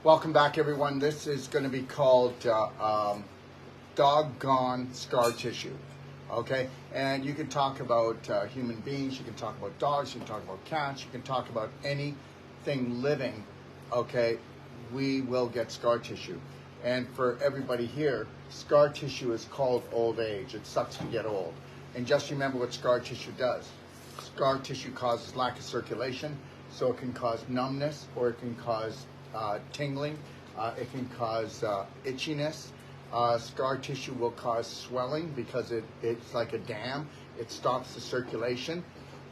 Welcome back, everyone. This is going to be called doggone scar tissue. Okay? And you can talk about human beings, you can talk about dogs, you can talk about cats, you can talk about anything living. Okay? We will get scar tissue. And for everybody here, scar tissue is called old age. It sucks to get old. And just remember what scar tissue does. Scar tissue causes lack of circulation, so it can cause numbness, or it can cause tingling. It can cause itchiness. Scar tissue will cause swelling because it's like a dam. It stops the circulation.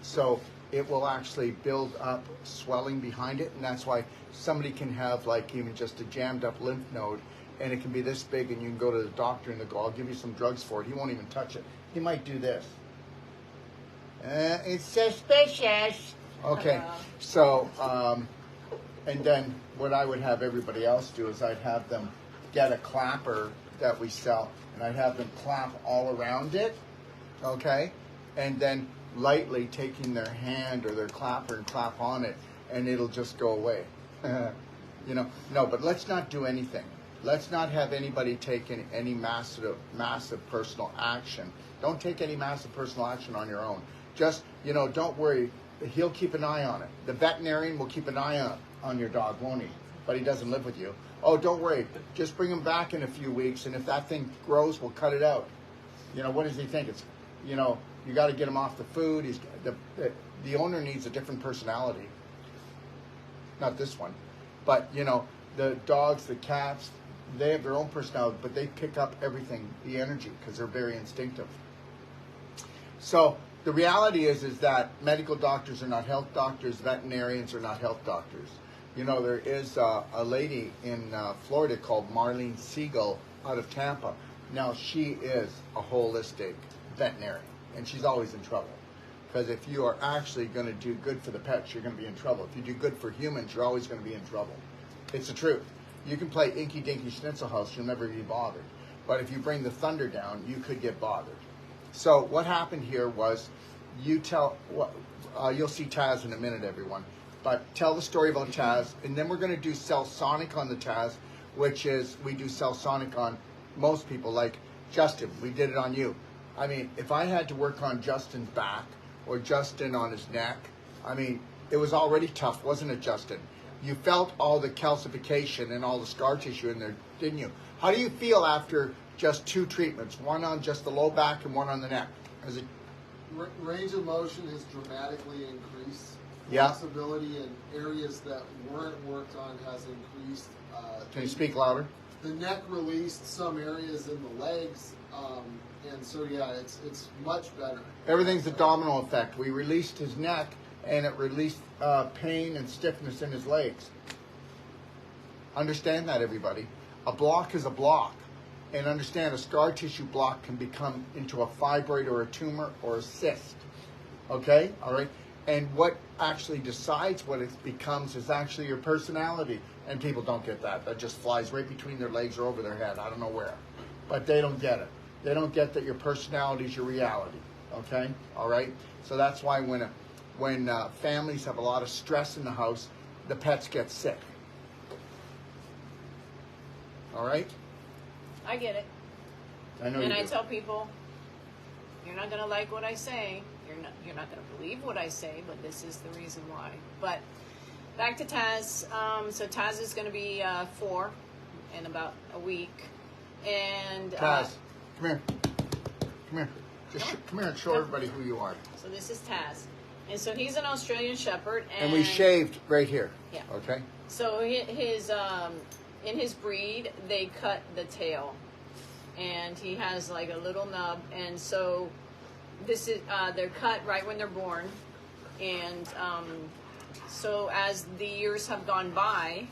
So it will actually build up swelling behind it, and that's why somebody can have like even just a jammed up lymph node, and it can be this big, and you can go to the doctor and they go, I'll give you some drugs for it. He won't even touch it. He might do this. It's suspicious. Okay, so, and then what I would have everybody else do is I'd have them get a clapper that we sell, and I'd have them clap all around it, okay? And then lightly taking their hand or their clapper and clap on it, and it'll just go away. You know, no, but let's not do anything. Let's not have anybody take any massive personal action. Don't take any massive personal action on your own. Just, you know, don't worry. He'll keep an eye on it. The veterinarian will keep an eye on your dog, won't he? But he doesn't live with you. Oh, don't worry. Just bring him back in a few weeks, and if that thing grows, we'll cut it out. You know, what does he think? It's, you know, you got to get him off the food. The owner needs a different personality. Not this one. But, you know, the dogs, the cats, they have their own personality, but they pick up everything, the energy, because they're very instinctive. So the reality is that medical doctors are not health doctors, veterinarians are not health doctors. You know, there is a lady in Florida called Marlene Siegel out of Tampa. Now, she is a holistic veterinarian, and she's always in trouble. Because if you are actually going to do good for the pets, you're going to be in trouble. If you do good for humans, you're always going to be in trouble. It's the truth. You can play Inky Dinky Schnitzel House, you'll never be bothered. But if you bring the thunder down, you could get bothered. So what happened here was, you'll see Taz in a minute, everyone. But tell the story about Taz, and then we're going to do Cell Sonic on the Taz, which is, we do Cell Sonic on most people, like Justin. We did it on you. I mean, if I had to work on Justin's back, or Justin on his neck, I mean, it was already tough, wasn't it, Justin? You felt all the calcification and all the scar tissue in there, didn't you? How do you feel after just 2 treatments, one on just the low back and one on the neck? Is it range of motion has dramatically increased. Yeah. Flexibility in areas that weren't worked on has increased. Can you speak louder? The neck released some areas in the legs, and so yeah, it's much better. Everything's a domino effect. We released his neck, and it released pain and stiffness in his legs. Understand that, everybody. A block is a block. And understand, a scar tissue block can become into a fibroid or a tumor or a cyst. Okay? All right? And what actually decides what it becomes is actually your personality. And people don't get that. That just flies right between their legs or over their head. I don't know where. But they don't get it. They don't get that your personality is your reality. Okay? All right? So that's why when families have a lot of stress in the house, the pets get sick. All right? I get it. I know. And you I do. tell people, you're not going to like what I say. You're not going to believe what I say, but this is the reason why. But back to Taz. So Taz is going to be 4 in about a week. And Taz, come here. Come here. Just come here and show everybody who you are. So this is Taz. And so he's an Australian Shepherd. And we shaved right here. Yeah. Okay. So his in his breed, they cut the tail, and he has like a little nub, and so this is they're cut right when they're born, and so as the years have gone by,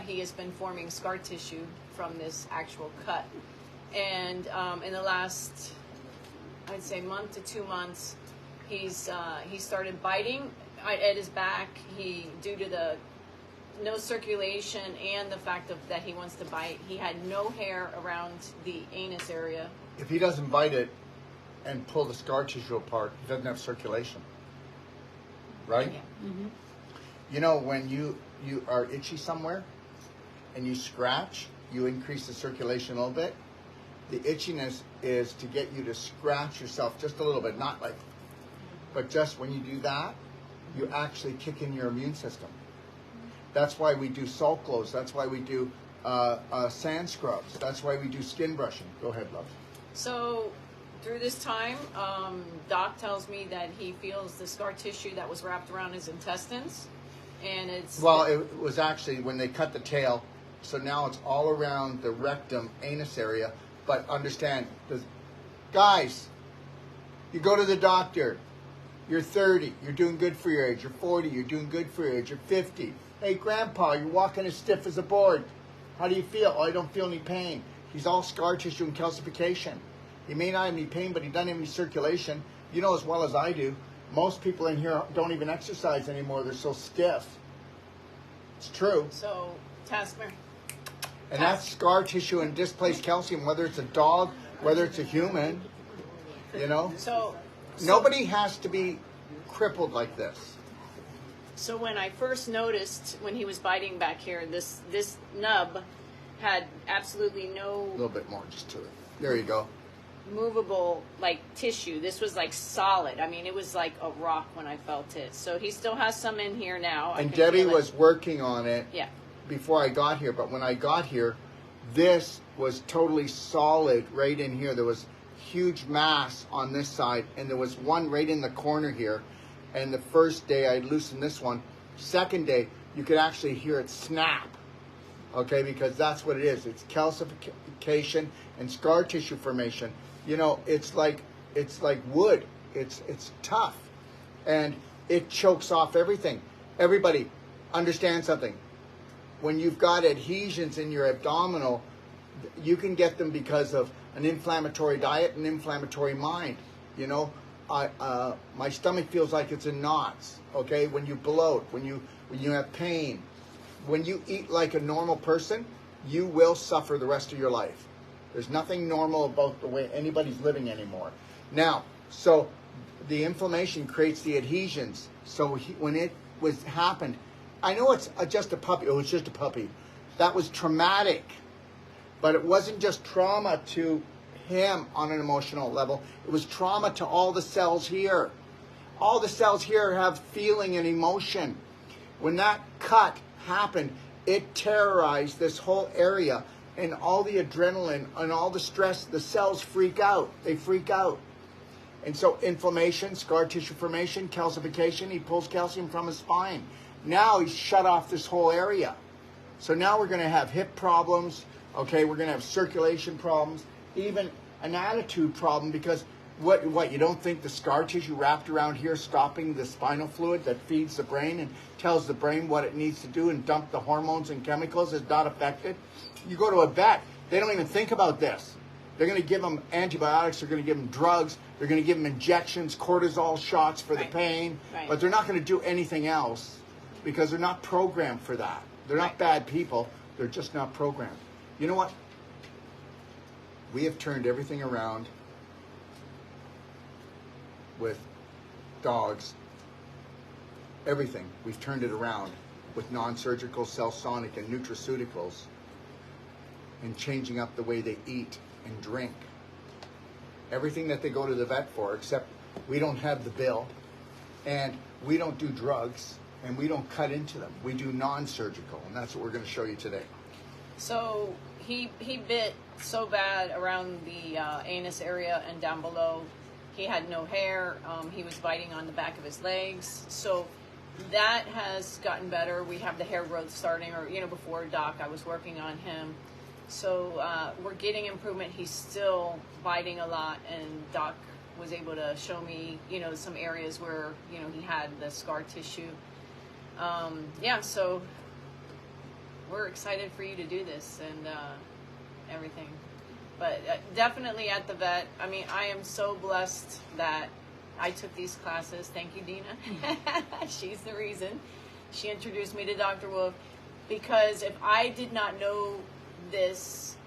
he has been forming scar tissue from this actual cut, and in the last, I'd say, month to 2 months, he started biting at his back. Due to the no circulation and the fact that he wants to bite, he had no hair around the anus area. If he doesn't bite it and pull the scar tissue apart, he doesn't have circulation. Right? Yeah. Mm-hmm. You know, when you are itchy somewhere and you scratch, you increase the circulation a little bit. The itchiness is to get you to scratch yourself just a little bit, not like, but just when you do that, you actually kick in your immune system. That's why we do salt glows. That's why we do sand scrubs. That's why we do skin brushing. Go ahead, love. So through this time, Doc tells me that he feels the scar tissue that was wrapped around his intestines, and it's Well, it was actually when they cut the tail, so now it's all around the rectum, anus area. But understand, guys, you go to the doctor, you're 30, you're doing good for your age. You're 40, you're doing good for your age. You're 50. Hey, Grandpa, you're walking as stiff as a board. How do you feel? Oh, I don't feel any pain. He's all scar tissue and calcification. He may not have any pain, but he doesn't have any circulation. You know as well as I do, most people in here don't even exercise anymore. They're so stiff. It's true. so Tasker. And that's scar tissue and displaced calcium, whether it's a dog, whether it's a human, you know? So Nobody has to be crippled like this. So when I first noticed when he was biting back here, this nub had absolutely A no little bit more just to it. There you go. movable like tissue. This was like solid. I mean, it was like a rock when I felt it. So he still has some in here now. I And can Debbie feel it. was working on it Yeah. before I got here, but when I got here, this was totally solid right in here. There was huge mass on this side, and there was one right in the corner here. And the first day I loosened this one. Second day, you could actually hear it snap. Okay, because that's what it is. It's calcification and scar tissue formation. You know, it's like wood. It's tough, and it chokes off everything. Everybody, understand something. When you've got adhesions in your abdominal, you can get them because of an inflammatory diet and inflammatory mind. You know, my stomach feels like it's in knots. Okay, when you bloat, when you have pain, when you eat like a normal person, you will suffer the rest of your life. There's nothing normal about the way anybody's living anymore. Now, so the inflammation creates the adhesions. So when it happened, I know it's just a puppy. It was just a puppy. That was traumatic. But it wasn't just trauma to him on an emotional level. It was trauma to all the cells here. All the cells here have feeling and emotion. When that cut happened, it terrorized this whole area, and all the adrenaline and all the stress, the cells freak out. They freak out. And so inflammation, scar tissue formation, calcification, he pulls calcium from his spine. Now he's shut off this whole area. So now we're going to have hip problems, okay? We're going to have circulation problems, even an attitude problem, because what you don't think the scar tissue wrapped around here stopping the spinal fluid that feeds the brain and tells the brain what it needs to do and dump the hormones and chemicals is not affected? You go to a vet, they don't even think about this. They're going to give them antibiotics, they're going to give them drugs, they're going to give them injections, cortisol shots for the pain, but they're not going to do anything else because they're not programmed for that. They're not bad people, they're just not programmed. You know what? We have turned everything around with dogs. Everything. We've turned it around with non-surgical, cell-sonic, and nutraceuticals, and changing up the way they eat and drink. Everything that they go to the vet for, except we don't have the bill, and we don't do drugs, and we don't cut into them. We do non-surgical, and that's what we're going to show you today. So he bit so bad around the anus area and down below. He had no hair. He was biting on the back of his legs. So that has gotten better. We have the hair growth starting, or, you know, before Doc, I was working on him. So we're getting improvement. He's still biting a lot, and Doc was able to show me, you know, some areas where, you know, he had the scar tissue. Yeah, so we're excited for you to do this and everything. But definitely at the vet, I mean, I am so blessed that I took these classes. Thank you, Dina. She's the reason. She introduced me to Dr. Wolf, because if I did not know this,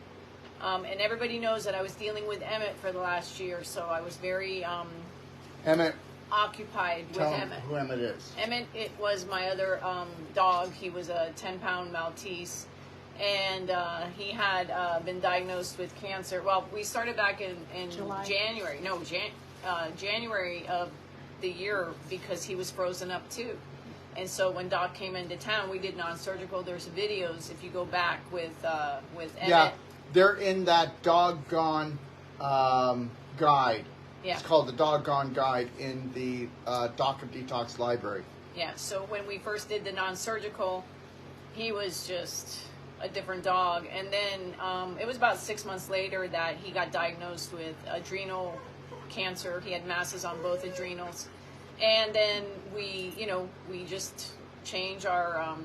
and everybody knows that I was dealing with Emmett for the last year, so I was very Emmett, occupied with tell them Emmett. who Emmett is. Emmett, it was my other dog. He was a 10-pound Maltese, and he had been diagnosed with cancer. Well, we started back in July. January of the year, because he was frozen up too. And so when Doc came into town, we did non-surgical. There's videos if you go back with Emmett. Yeah, they're in that doggone guide. Yeah. It's called the Doggone Guide in the Doc of Detox library. Yeah, so when we first did the non-surgical, he was just a different dog. And then it was about 6 months later that he got diagnosed with adrenal cancer. He had masses on both adrenals. And then we just changed our,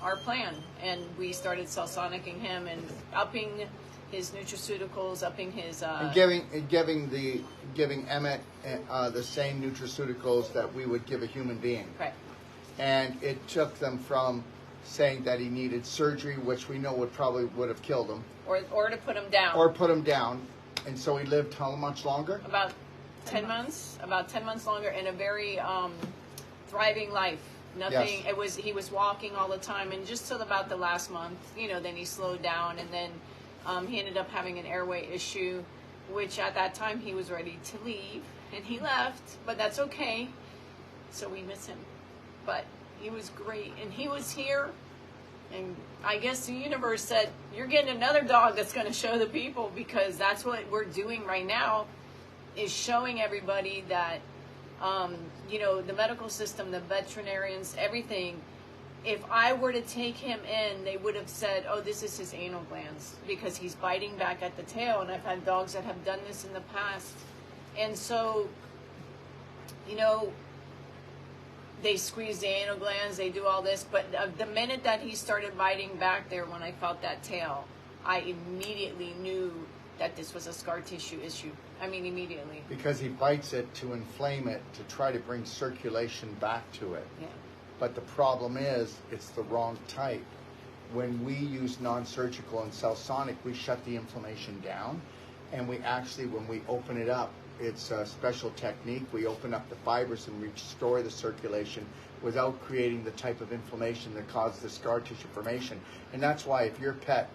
our plan. And we started cell-sonicking him and upping his nutraceuticals, upping his... And giving Emmett the same nutraceuticals that we would give a human being. Right. And it took them from saying that he needed surgery, which we know would have killed him, Or to put him down. or put him down. And so he lived how much longer? About 10 months. About 10 months longer, in a very thriving life. Nothing. Yes. He was walking all the time, and just till about the last month, then he slowed down, and then he ended up having an airway issue, which at that time he was ready to leave, and he left, but that's okay. So we miss him, but he was great, and he was here. And I guess the universe said, you're getting another dog that's going to show the people, because that's what we're doing right now, is showing everybody that, the medical system, the veterinarians, everything, if I were to take him in, they would have said, oh, this is his anal glands, because he's biting back at the tail. And I've had dogs that have done this in the past. And so, they squeeze the anal glands, they do all this, but the minute that he started biting back there, when I felt that tail, I immediately knew that this was a scar tissue issue. I mean, immediately. Because he bites it to inflame it, to try to bring circulation back to it. Yeah. But the problem is, it's the wrong type. When we use non-surgical and cell-sonic, we shut the inflammation down. And we actually, when we open it up, it's a special technique. We open up the fibers and restore the circulation without creating the type of inflammation that causes the scar tissue formation. And that's why if your pet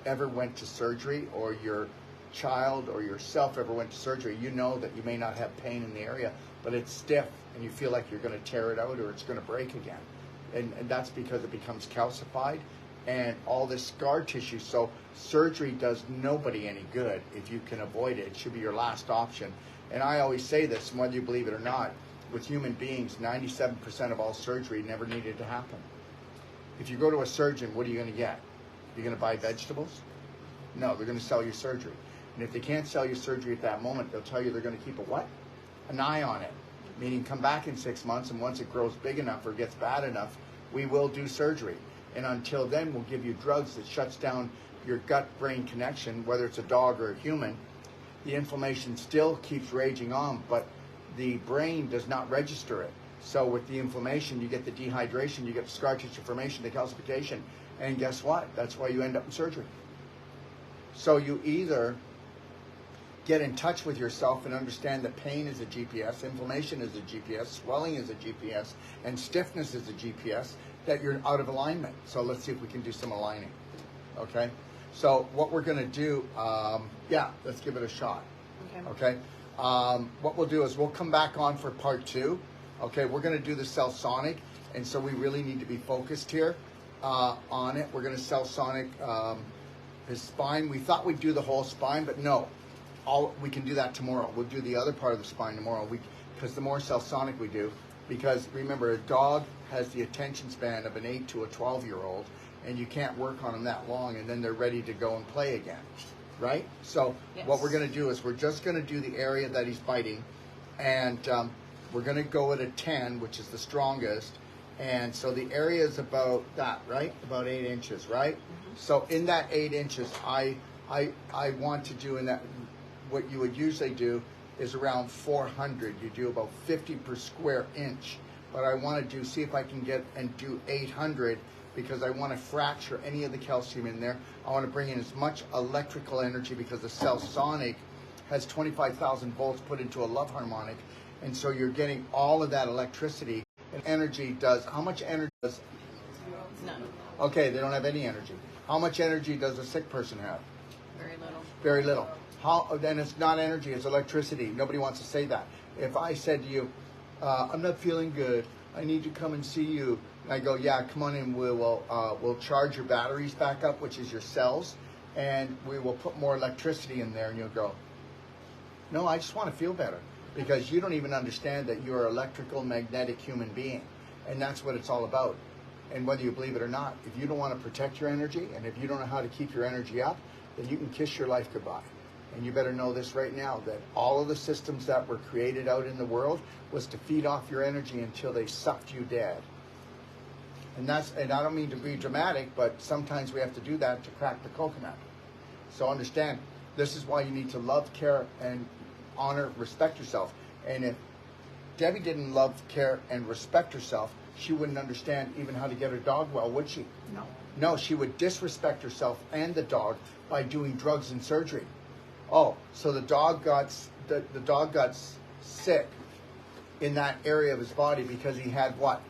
ever went to surgery, or your child or yourself ever went to surgery, you know that you may not have pain in the area, but it's stiff and you feel like you're going to tear it out or it's going to break again. And that's because it becomes calcified and all this scar tissue. So surgery does nobody any good if you can avoid it. It should be your last option. And I always say this, and whether you believe it or not, with human beings, 97% of all surgery never needed to happen. If you go to a surgeon, what are you going to get? You're going to buy vegetables? No, they're going to sell you surgery. And if they can't sell you surgery at that moment, they'll tell you they're going to keep a what? An eye on it. Meaning come back in 6 months, and once it grows big enough or gets bad enough, we will do surgery. And until then, we'll give you drugs that shuts down your gut-brain connection, whether it's a dog or a human. The inflammation still keeps raging on, but the brain does not register it. So with the inflammation, you get the dehydration, you get the scar tissue formation, the calcification, and guess what? That's why you end up in surgery. So you either get in touch with yourself and understand that pain is a GPS, inflammation is a GPS, swelling is a GPS, and stiffness is a GPS, that you're out of alignment. So let's see if we can do some aligning. Okay? So what we're going to do, let's give it a shot. Okay? What we'll do is we'll come back on for part 2. Okay, we're going to do the cell-sonic, and so we really need to be focused here on it. We're going to cell-sonic his spine. We thought we'd do the whole spine, but no. We can do that tomorrow. We'll do the other part of the spine tomorrow, because the more cell-sonic we do, because remember, a dog has the attention span of an 8 to a 12-year-old, and you can't work on them that long, and then they're ready to go and play again, right? So what we're going to do is we're just going to do the area that he's biting, and we're going to go at a 10, which is the strongest, and so the area is about that, right? About 8 inches, right? Mm-hmm. So in that 8 inches, I want to do in that, what you would usually do is around 400. You do about 50 per square inch. But I want to see if I can get and do 800, because I want to fracture any of the calcium in there. I want to bring in as much electrical energy, because the cell-sonic has 25,000 volts put into a love harmonic. And so you're getting all of that electricity. And energy does, how much energy does? None. Okay, they don't have any energy. How much energy does a sick person have? Very little. Very little. How? Then it's not energy, it's electricity. Nobody wants to say that. If I said to you, I'm not feeling good, I need to come and see you, and I go, yeah, come on in, we'll charge your batteries back up, which is your cells, and we will put more electricity in there, and you'll go, no, I just want to feel better, because you don't even understand that you're an electrical magnetic human being, and that's what it's all about. And whether you believe it or not, if you don't want to protect your energy, and if you don't know how to keep your energy up, then you can kiss your life goodbye. And you better know this right now, that all of the systems that were created out in the world was to feed off your energy until they sucked you dead. And I don't mean to be dramatic, but sometimes we have to do that to crack the coconut. So understand, this is why you need to love, care, and honor, respect yourself. And if Debbie didn't love, care, and respect herself, she wouldn't understand even how to get her dog well, would she? No. No, she would disrespect herself and the dog by doing drugs and surgery. Oh, so the dog got sick in that area of his body because he had what?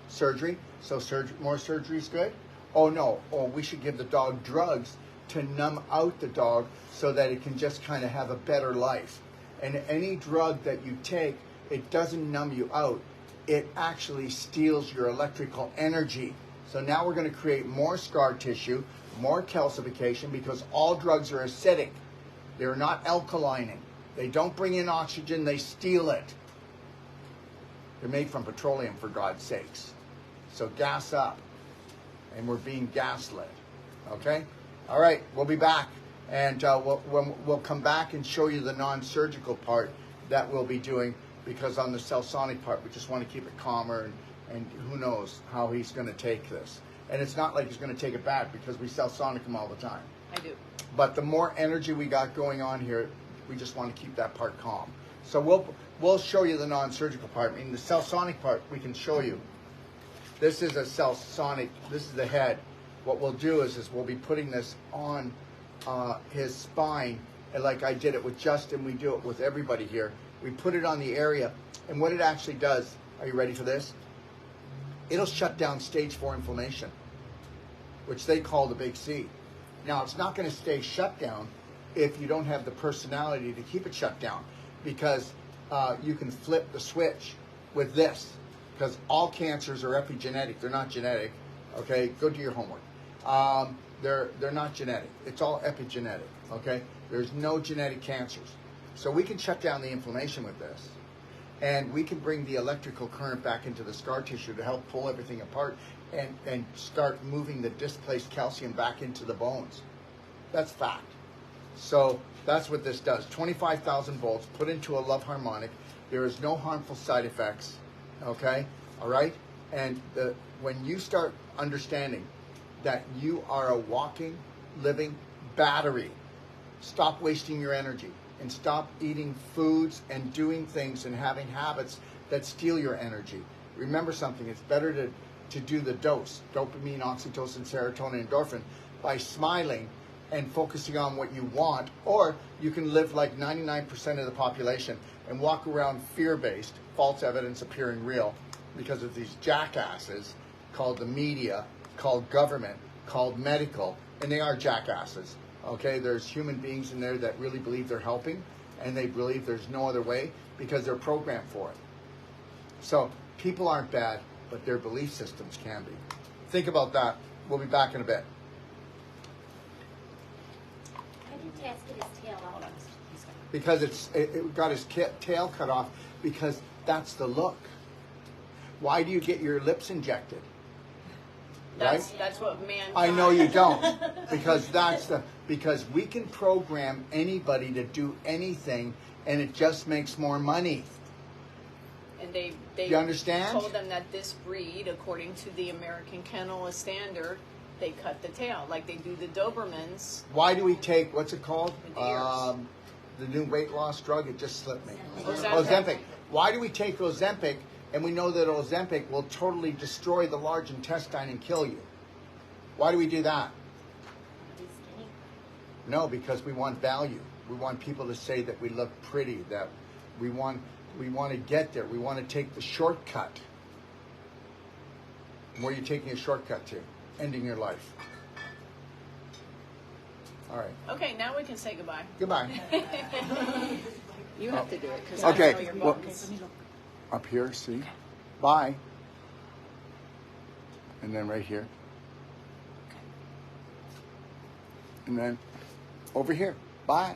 Surgery. So more surgery is good? Oh no. Oh, we should give the dog drugs to numb out the dog so that it can just kind of have a better life. And any drug that you take, it doesn't numb you out. It actually steals your electrical energy. So now we're going to create more scar tissue, more calcification, because all drugs are acidic. They're not alkalining. They don't bring in oxygen, they steal it. They're made from petroleum, for God's sakes. So gas up. And we're being gaslit. Okay? All right, we'll be back. And we'll come back and show you the non-surgical part that we'll be doing, because on the Cellsonic part, we just want to keep it calmer, and who knows how he's going to take this. And it's not like he's going to take it back, because we Cellsonic him all the time. I do. But the more energy we got going on here, we just want to keep that part calm. So we'll show you the non-surgical part. I mean, the Cellsonic part, we can show you. This is a Cellsonic. This is the head. What we'll do is we'll be putting this on his spine, and like I did it with Justin, we do it with everybody here. We put it on the area, and what it actually does, are you ready for this? It'll shut down stage 4 inflammation, which they call the big C. Now, it's not going to stay shut down if you don't have the personality to keep it shut down, because you can flip the switch with this, because all cancers are epigenetic. They're not genetic. Okay, go do your homework. They're not genetic. It's all epigenetic. Okay, there's no genetic cancers. So we can shut down the inflammation with this, and we can bring the electrical current back into the scar tissue to help pull everything apart and start moving the displaced calcium back into the bones. That's fact. So that's what this does. 25,000 volts put into a love harmonic. There is no harmful side effects. Okay? All right? And when you start understanding that you are a walking, living battery, stop wasting your energy and stop eating foods and doing things and having habits that steal your energy. Remember something, it's better to do the dose, dopamine, oxytocin, serotonin, endorphin, by smiling and focusing on what you want, or you can live like 99% of the population and walk around fear-based, false evidence appearing real, because of these jackasses called the media, called government, called medical, and they are jackasses. Okay, there's human beings in there that really believe they're helping, and they believe there's no other way because they're programmed for it. So people aren't bad, but their belief systems can be. Think about that. We'll be back in a bit. I didn't ask get his tail out. Because it got his tail cut off, because that's the look. Why do you get your lips injected? That's what man. I know you don't, because we can program anybody to do anything, and it just makes more money. And they you understand? Told them that this breed, according to the American Kennel Standard, they cut the tail like they do the Dobermans. Why do we take, what's it called? With the ears. The new weight loss drug. It just slipped me. Ozempic. Why do we take Ozempic? And we know that Ozempic will totally destroy the large intestine and kill you. Why do we do that? No, because we want value. We want people to say that we look pretty, that we want to get there. We want to take the shortcut. Where are you taking a shortcut to? Ending your life. All right. Okay, now we can say goodbye. Goodbye. You have to do it because Okay, I know your well- boss. Up here, see? Bye. And then right here. And then over here. Bye.